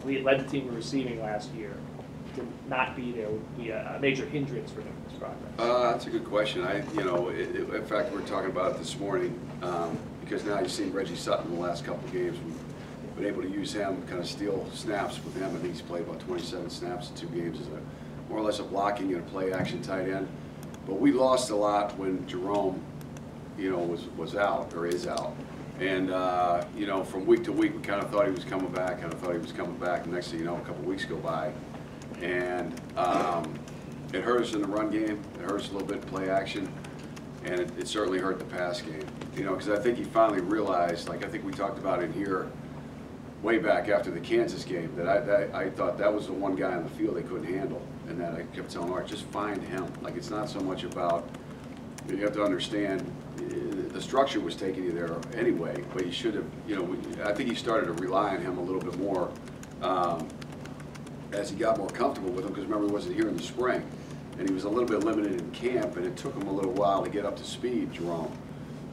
we had led the team in receiving last year. To not be there would be a major hindrance for him in his progress. That's a good question. In fact, we were talking about it this morning because now you've seen Reggie Sutton in the last couple of games. We've been able to use him, kind of steal snaps with him. I think he's played about 27 snaps in 2 games as a more or less a blocking and a play action tight end. But we lost a lot when Jerome, was out or is out. And, from week to week, we kind of thought he was coming back, And next thing you know, a couple of weeks go by. And it hurt us in the run game. It hurt us a little bit in play action. And it certainly hurt the pass game. Because I think he finally realized, like I think we talked about it here way back after the Kansas game, that I thought that was the one guy on the field they couldn't handle. And that I kept telling Art, just find him. Like, it's not so much about, you have to understand, the structure was taking you there anyway, but you should have, I think he started to rely on him a little bit more as he got more comfortable with him, because remember, he wasn't here in the spring. And he was a little bit limited in camp, and it took him a little while to get up to speed, Jerome.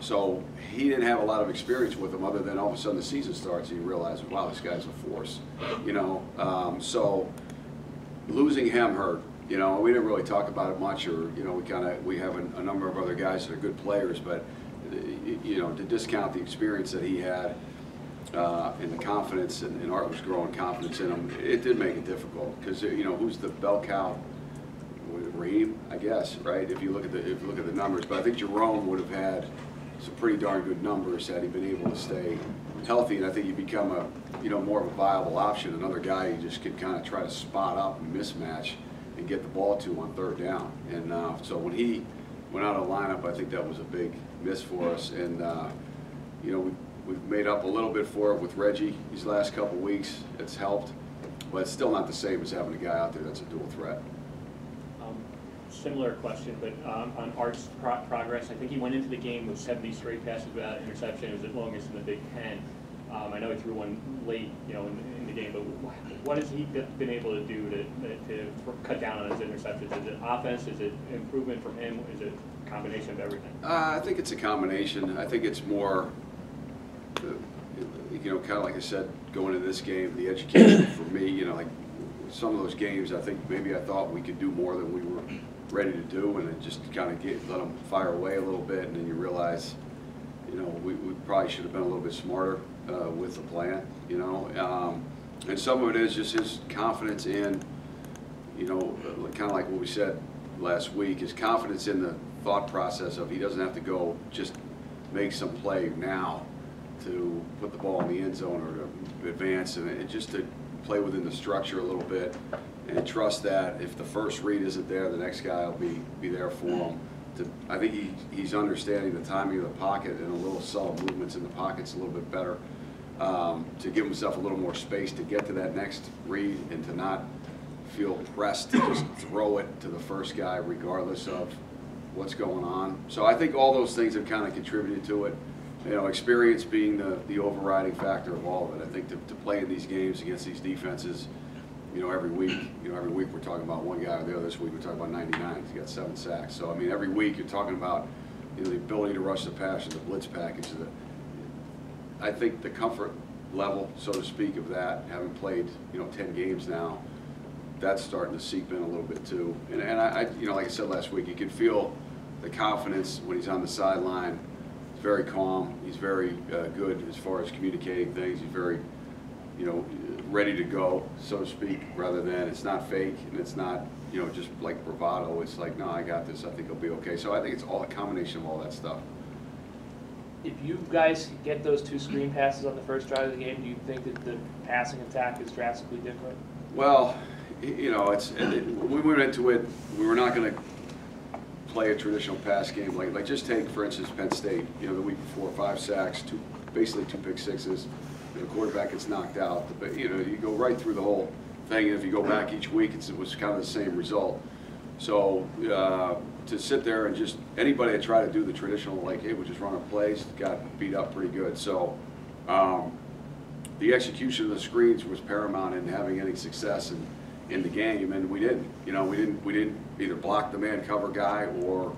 So he didn't have a lot of experience with him other than all of a sudden the season starts and you realize, wow, this guy's a force, So losing him hurt. We didn't really talk about it much, or we have a number of other guys that are good players, but to discount the experience that he had and the confidence, and Art was growing confidence in him, it did make it difficult because who's the bell cow? Raheem, I guess, right? If you look at the numbers, but I think Jerome would have had some pretty darn good numbers had he been able to stay healthy, and I think you become more of a viable option, another guy you just could kind of try to spot up and mismatch and get the ball to on 3rd down. And so when he went out of the lineup, I think that was a big miss for us. And we've made up a little bit for it with Reggie these last couple weeks. It's helped, but it's still not the same as having a guy out there that's a dual threat. Similar question, but on Art's progress, I think he went into the game with 70 straight passes without interception. It was the longest in the Big Ten. I know he threw one late, in the game, but what has he been able to do to cut down on his interceptions? Is it offense? Is it improvement from him? Is it a combination of everything? I think it's a combination. I think it's more, kind of like I said, going into this game, the education for me, like some of those games, I think maybe I thought we could do more than we were ready to do, and it just kind of let them fire away a little bit, and then you realize, we probably should have been a little bit smarter with the plan, and some of it is just his confidence in, kind of like what we said last week, his confidence in the thought process of he doesn't have to go just make some play now to put the ball in the end zone or to advance, and just to play within the structure a little bit and trust that if the first read isn't there, the next guy will be there for him. I think he's understanding the timing of the pocket and a little subtle movements in the pockets a little bit better to give himself a little more space to get to that next read and to not feel pressed to just throw it to the first guy regardless of what's going on. So I think all those things have kind of contributed to it. Experience being the overriding factor of all of it. I think to play in these games against these defenses, every week we're talking about one guy or the other. This week we're talking about 99. He's got 7 sacks. So I mean, every week you're talking about the ability to rush the passer, the blitz package. I think the comfort level, so to speak, of that, having played 10 games now, that's starting to seep in a little bit too. And I like I said last week, you can feel the confidence when he's on the sideline. He's very calm. He's very good as far as communicating things. He's very ready to go, so to speak, rather than it's not fake and it's not, just like bravado. It's like, no, I got this. I think it'll be okay. So I think it's all a combination of all that stuff. If you guys get those 2 screen passes on the first drive of the game, do you think that the passing attack is drastically different? Well, we went into it, we were not going to play a traditional pass game. Like just take, for instance, Penn State, the week before, 5 sacks, basically 2 pick sixes. The quarterback gets knocked out. But you go right through the whole thing, and if you go back each week, it was kind of the same result. So to sit there and just anybody that tried to do the traditional, like, hey, we'll just run our plays, got beat up pretty good. So the execution of the screens was paramount in having any success in the game, and we didn't. We didn't either block the man cover guy or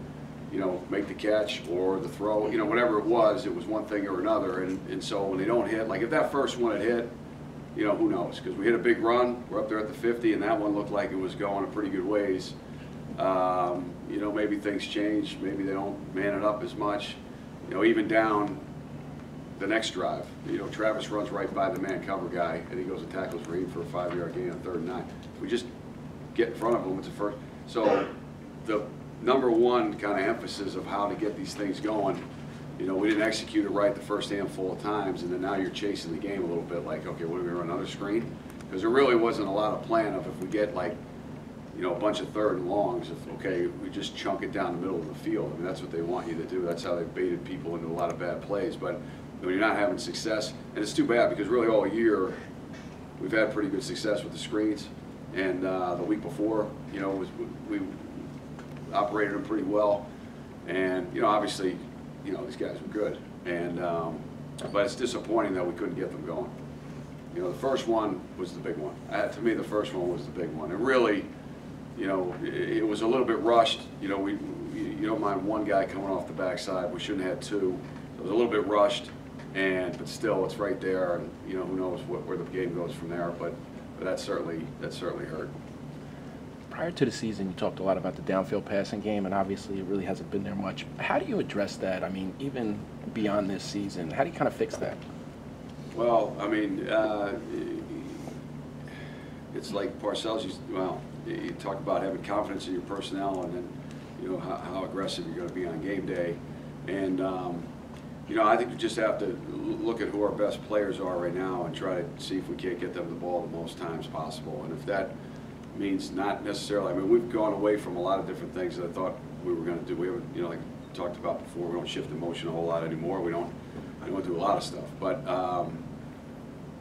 make the catch or the throw, whatever it was one thing or another. And so when they don't hit, like if that first one had hit, you know, who knows? Because we hit a big run, we're up there at the 50, and that one looked like it was going a pretty good ways. You know, maybe things change, maybe they don't man it up as much. You know, even down the next drive, you know, Travis runs right by the man cover guy, and he goes and tackles Reed for a 5-yard gain on 3rd and 9. If we just get in front of him, it's a first. So the #1 kind of emphasis of how to get these things going, you know, we didn't execute it right the first handful of times, and then now you're chasing the game a little bit like, okay, what are we going to run, another screen? Because there really wasn't a lot of plan of if we get like, you know, a bunch of 3rd and longs, if, okay, we just chunk it down the middle of the field. I mean, that's what they want you to do. That's how they baited people into a lot of bad plays. But when you're not having success, and it's too bad because really all year we've had pretty good success with the screens. And the week before, you know, we operated them pretty well. And, you know, obviously, you know, these guys were good. And, but it's disappointing that we couldn't get them going. You know, the first one was the big one. To me, the first one was the big one. And really, you know, it was a little bit rushed. You know, you don't mind one guy coming off the backside. We shouldn't have had 2. It was a little bit rushed, but still, it's right there. And you know, who knows where the game goes from there. But that certainly hurt. Prior to the season, you talked a lot about the downfield passing game, and obviously it really hasn't been there much. How do you address that? I mean, even beyond this season, how do you kind of fix that? Well, I mean, it's like Parcells used, well, you talk about having confidence in your personnel and then, you know, how aggressive you're going to be on game day. And, you know, I think we just have to look at who our best players are right now and try to see if we can't get them the ball the most times possible. And if that means not necessarily, I mean, we've gone away from a lot of different things that I thought we were going to do. We haven't, you know, like we talked about before, we don't shift the motion a whole lot anymore. We don't do a lot of stuff. But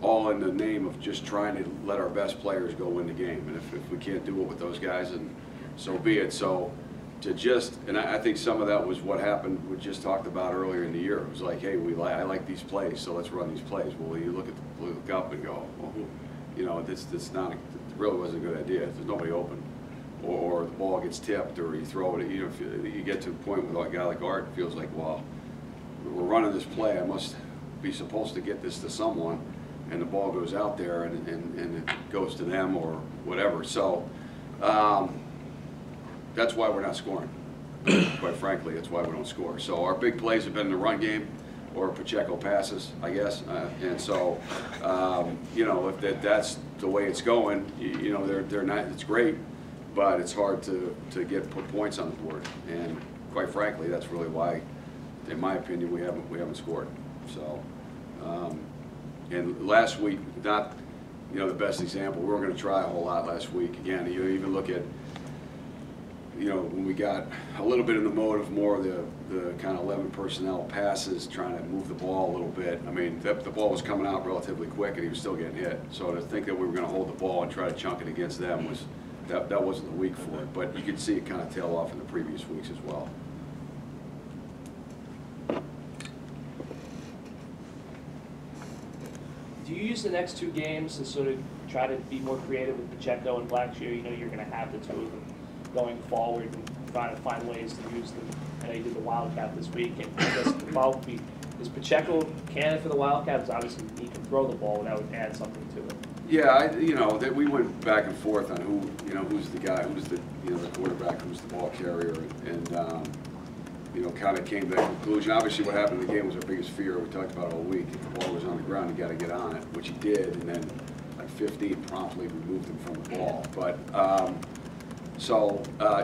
all in the name of just trying to let our best players go win the game. And if we can't do it with those guys, then so be it. So to just, and I think some of that was what happened, we just talked about earlier in the year. It was like, hey, I like these plays, so let's run these plays. Well, you look up and go, well, you know, this not, it really wasn't a good idea. There's nobody open. Or the ball gets tipped, or you throw it, you know, if you get to a point with a guy like Art, it feels like, well, we're running this play, I must be supposed to get this to someone, and the ball goes out there and it goes to them or whatever. So that's why we're not scoring. Quite frankly, that's why we don't score. So our big plays have been in the run game or Pacheco passes, I guess. And so, you know, if that's the way it's going, you know, they're not, it's great, but it's hard to put points on the board. And quite frankly, that's really why, in my opinion, we haven't scored. So, and last week, not, you know, the best example. We were going to try a whole lot last week. Again, you even look at, you know, when we got a little bit in the mode of more of the kind of 11 personnel passes, trying to move the ball a little bit. I mean, the ball was coming out relatively quick, and he was still getting hit. So to think that we were going to hold the ball and try to chunk it against them was that wasn't the week for it. But you could see it kind of tail off in the previous weeks as well. Do you use the next 2 games to sort of try to be more creative with Pacheco and Blackshear? You know you're going to have the 2 of them going forward and trying to find ways to use them. I know you did the Wildcat this week, and I guess the follow-up would be, is Pacheco candidate for the Wildcat? Because obviously he can throw the ball, and that would add something to it. Yeah, you know, that we went back and forth on who, you know, who's the guy, who's the, you know, the quarterback, who's the ball carrier, and you know, kind of came to that conclusion. Obviously, what happened in the game was our biggest fear. We talked about it all week. If the ball was on the ground, you got to get on it, which he did, and then like 15 promptly removed him from the ball. But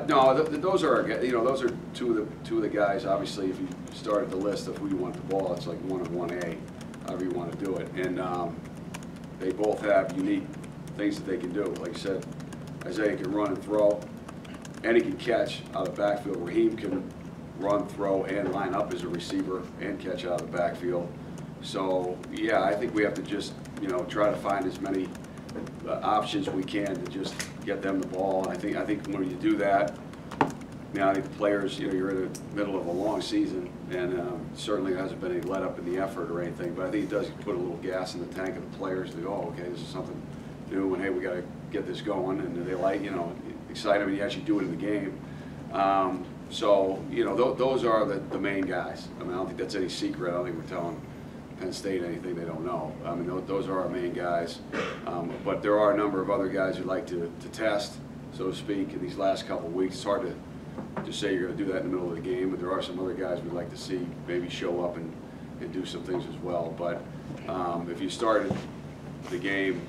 no, those are, you know, those are two of the guys. Obviously, if you started the list of who you want the ball, it's like 1 and 1A, however you want to do it. And they both have unique things that they can do. Like I said, Isaiah can run and throw, and he can catch out of the backfield. Raheem can run, throw, and line up as a receiver and catch out of the backfield. So yeah, I think we have to just, you know, try to find as many options we can to just get them the ball. And I think when you do that, you know, I think the players, you know, you're in the middle of a long season, and certainly hasn't been any let up in the effort or anything, but I think it does put a little gas in the tank of the players to go, oh, okay, this is something new, and hey, we got to get this going, and they like, you know, excite them, and you actually do it in the game. So, you know, those are the main guys. I mean, I don't think that's any secret. I don't think we're telling Penn State anything they don't know. I mean, those are our main guys. But there are a number of other guys who like to test, so to speak, in these last couple of weeks. It's hard to just say you're going to do that in the middle of the game, but there are some other guys we'd like to see maybe show up and do some things as well. But if you started the game,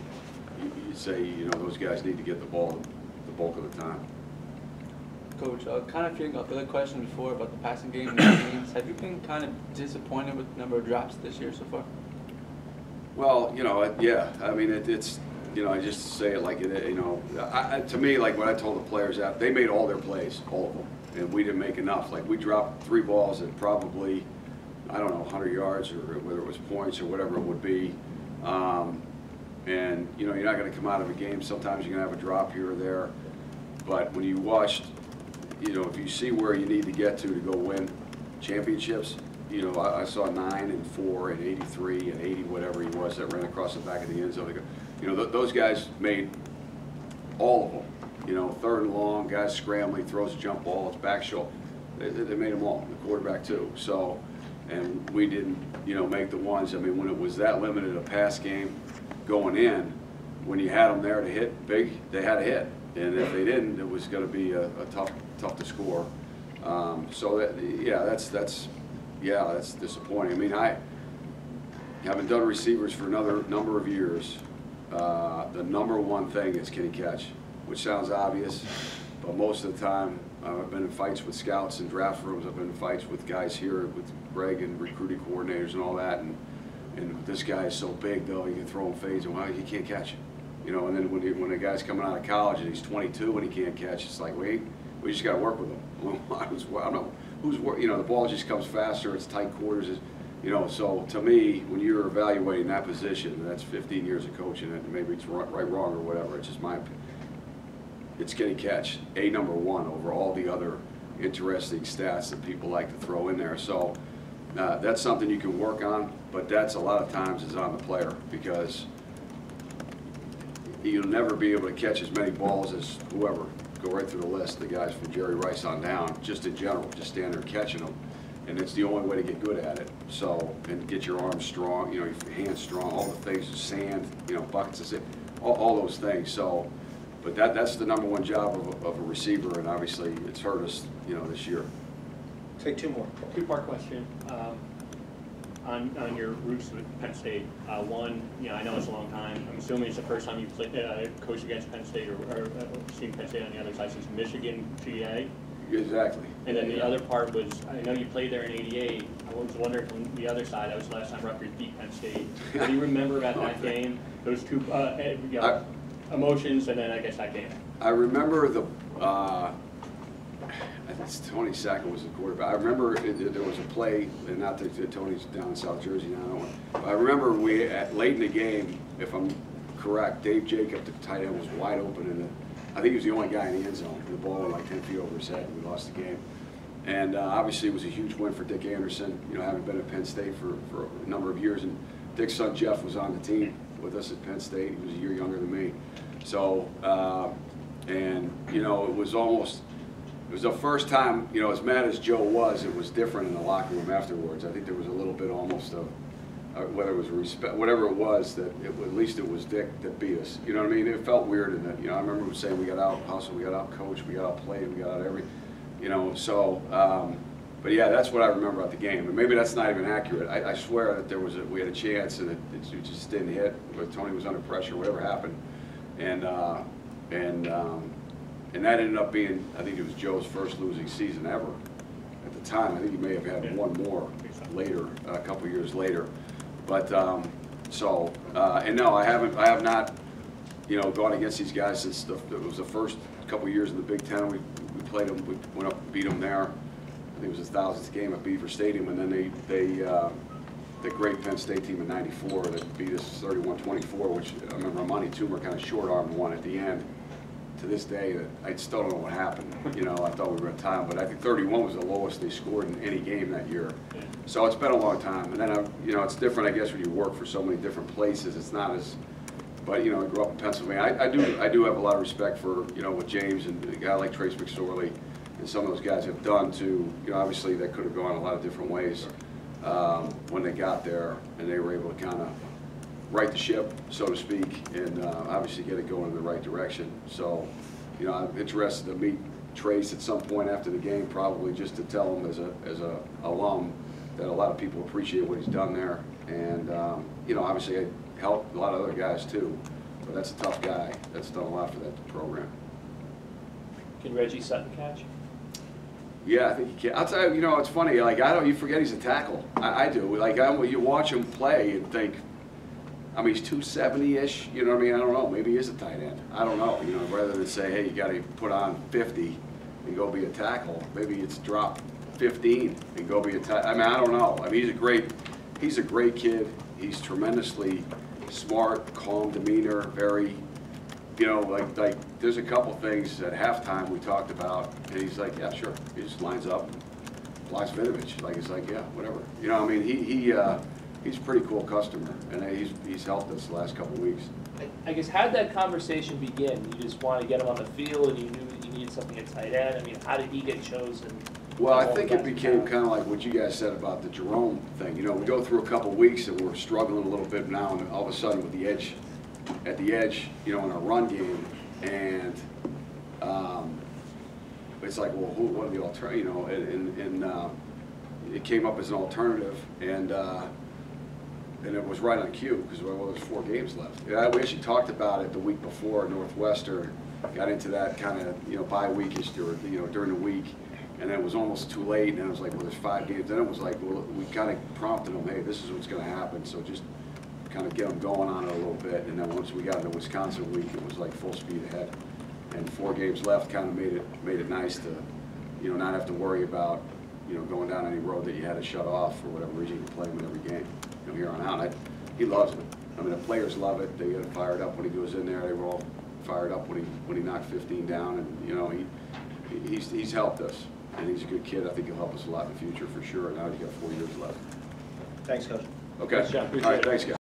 you'd say, you know, those guys need to get the ball the bulk of the time. Coach, kind of feeling off the other question before about the passing game and the games, have you been kind of disappointed with the number of drops this year so far? Well, you know, yeah. I mean, it's, you know, I just say it like it, you know, to me, like what I told the players out, they made all their plays, all of them, and we didn't make enough. Like we dropped 3 balls at probably, I don't know, 100 yards or whether it was points or whatever it would be. And, you know, you're not going to come out of a game. Sometimes you're going to have a drop here or there. But when you watched, you know, if you see where you need to get to go win championships, you know, I saw 9 and 4 and 83 and 80, whatever he was, that ran across the back of the end zone. You know, those guys made all of them. You know, 3rd and long, guys scrambling, throws a jump ball, it's back shoulder. They made them all, the quarterback too. So, and we didn't, you know, make the ones. I mean, when it was that limited a pass game going in, when you had them there to hit big, they had to hit. And if they didn't, it was going to be a tough to score. So that, yeah, that's disappointing. I mean, I haven't done receivers for another number of years. The number one thing is can he catch, which sounds obvious, but most of the time I've been in fights with scouts and draft rooms. I've been in fights with guys here with Greg and recruiting coordinators and all that. And this guy is so big though, he can throw him fades and well, he can't catch it. You know, and then when a guy's coming out of college and he's 22 and he can't catch, it's like, wait, we just got to work with him. I don't know who's, you know, the ball just comes faster. It's tight quarters. You know, so to me, when you're evaluating that position, that's 15 years of coaching it. Maybe it's right, wrong, or whatever. It's just my opinion. It's can he catch number 1 over all the other interesting stats that people like to throw in there. So that's something you can work on, but that's a lot of times is on the player because you'll never be able to catch as many balls as whoever. Go right through the list, the guys from Jerry Rice on down, just in general, just stand there catching them. And it's the only way to get good at it. So, and get your arms strong, you know, your hands strong, all the things, sand, you know, buckets of sand, all those things. So, but that's the number 1 job of a receiver, and obviously it's hurt us, you know, this year. Take 2 more. 2-part question. On your roots with Penn State, one, you know, I know it's a long time. I'm assuming it's the first time you've played, coached against Penn State or seen Penn State on the other side since Michigan, GA. Exactly. And then the other part was, I know you played there in '88. I was wondering from the other side, that was the last time Rutgers beat Penn State. What do you remember about that game? Those 2 you know, emotions, and then I guess that game. I remember the. I think Tony Sackett was the quarterback. I remember there was a play, and not that Tony's down in South Jersey now. But I remember late in the game, if I'm correct, Dave Jacob, the tight end, was wide open, and I think he was the only guy in the end zone. The ball went like 10 feet over his head, and we lost the game. And obviously, it was a huge win for Dick Anderson. You know, having been at Penn State for a number of years, and Dick's son Jeff was on the team with us at Penn State. He was a year younger than me. So, and you know, it was almost. It was the first time, you know, as mad as Joe was, it was different in the locker room afterwards. I think there was a little bit almost of, whether it was respect, whatever it was, that at least it was Dick that beat us. You know what I mean? It felt weird, and you know, I remember him saying we got out hustled, we got out coached, we got out played, we got out you know. So, but yeah, that's what I remember about the game. And maybe that's not even accurate. I swear that we had a chance, and it just didn't hit. But Tony was under pressure, whatever happened, and that ended up being, I think it was Joe's first losing season ever. At the time, I think he may have had one more later, a couple years later. But and no, I have not, you know, gone against these guys since it was the first couple years in the Big Ten. We played them, we went up and beat them there. I think it was the 1000th game at Beaver Stadium, and then the great Penn State team in '94 that beat us 31-24, which I remember Monty Toomer kind of short-armed one at the end. To this day, I still don't know what happened. You know, I thought we were in time, but I think 31 was the lowest they scored in any game that year. So it's been a long time. And then, you know, it's different, I guess, when you work for so many different places. It's not as, but you know, I grew up in Pennsylvania. I do have a lot of respect for, you know, what James and a guy like Trace McSorley and some of those guys have done to, you know, obviously that could have gone a lot of different ways. when they got there, and they were able to kind of right the ship, so to speak, and obviously get it going in the right direction. So, you know, I'm interested to meet Trace at some point after the game, probably just to tell him as a alum that a lot of people appreciate what he's done there. And, you know, obviously I helped a lot of other guys too, but that's a tough guy. That's done a lot for that program. Can Reggie Sutton catch? Yeah, I think he can. I'll tell you, you know, it's funny, like, you forget he's a tackle. I do. Like, you watch him play and think, I mean, he's 270-ish, you know what I mean? I don't know, maybe he is a tight end. I don't know, you know, rather than say, hey, you got to put on 50 and go be a tackle, maybe it's drop 15 and go be a tight. I mean, I don't know. I mean, he's a great kid. He's tremendously smart, calm demeanor, very, you know, like there's a couple things at halftime we talked about, and he's like, yeah, sure. He just lines up, blocks Vinovich. Like, it's like, yeah, whatever. You know, I mean, he's a pretty cool customer, and he's helped us the last couple of weeks. I guess, how did that conversation begin? You just want to get him on the field, and you knew that you needed something at tight end. I mean, how did he get chosen? Well, I think it became kind of like what you guys said about the Jerome thing. You know, we go through a couple of weeks and we're struggling a little bit now, and all of a sudden with the edge, at the edge, you know, in our run game, and it's like, well, what are the alternatives? You know, and it came up as an alternative, and it was right on cue because, well, there's 4 games left. Yeah, we actually talked about it the week before. Northwestern got into that kind of, you know, bye-weekish, you know, during the week. And then it was almost too late, and then it was like, well, there's 5 games. Then it was like, well, we kind of prompted them, hey, this is what's going to happen. So just kind of get them going on it a little bit. And then once we got into Wisconsin week, it was like full speed ahead. And 4 games left kind of made it nice to, you know, not have to worry about, you know, going down any road that you had to shut off for whatever reason. You can play him in every game, you know, here on out. He loves it. I mean, the players love it. They get fired up when he goes in there. They were all fired up when he knocked 15 down, and you know, he's helped us. And he's a good kid. I think he'll help us a lot in the future for sure. Now he's got 4 years left. Thanks, Coach. Okay. Nice job. All right. Thanks, guys.